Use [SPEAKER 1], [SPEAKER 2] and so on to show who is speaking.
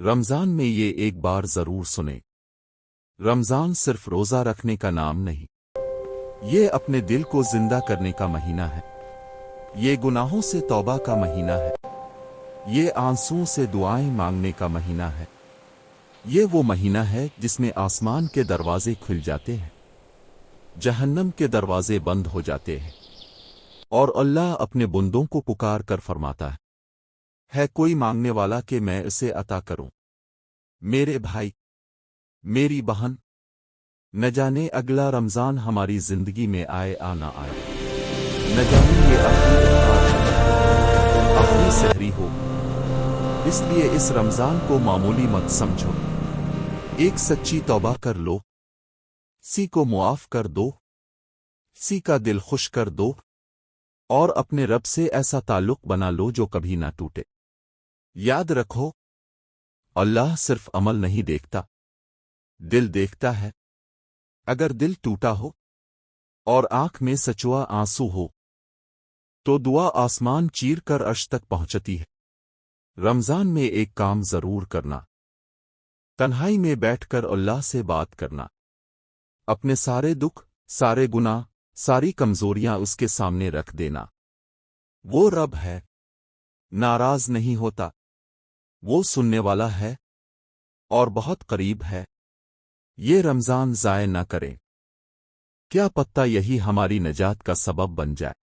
[SPEAKER 1] رمضان میں یہ ایک بار ضرور سنیں۔ رمضان صرف روزہ رکھنے کا نام نہیں، یہ اپنے دل کو زندہ کرنے کا مہینہ ہے۔ یہ گناہوں سے توبہ کا مہینہ ہے، یہ آنسوؤں سے دعائیں مانگنے کا مہینہ ہے۔ یہ وہ مہینہ ہے جس میں آسمان کے دروازے کھل جاتے ہیں، جہنم کے دروازے بند ہو جاتے ہیں، اور اللہ اپنے بندوں کو پکار کر فرماتا ہے کوئی مانگنے والا کہ میں اسے عطا کروں۔ میرے بھائی، میری بہن، نہ جانے اگلا رمضان ہماری زندگی میں آئے نہ آئے، نہ جانے یہ آخری سحری ہو، اس لیے اس رمضان کو معمولی مت سمجھو۔ ایک سچی توبہ کر لو، سی کو معاف کر دو، سی کا دل خوش کر دو، اور اپنے رب سے ایسا تعلق بنا لو جو کبھی نہ ٹوٹے۔ یاد رکھو، اللہ صرف عمل نہیں دیکھتا، دل دیکھتا ہے۔ اگر دل ٹوٹا ہو اور آنکھ میں سچوا آنسو ہو تو دعا آسمان چیر کر عرش تک پہنچتی ہے۔ رمضان میں ایک کام ضرور کرنا، تنہائی میں بیٹھ کر اللہ سے بات کرنا، اپنے سارے دکھ، سارے گناہ، ساری کمزوریاں اس کے سامنے رکھ دینا۔ وہ رب ہے، ناراض نہیں ہوتا، وہ سننے والا ہے اور بہت قریب ہے۔ یہ رمضان ضائع نہ کریں، کیا پتہ یہی ہماری نجات کا سبب بن جائے۔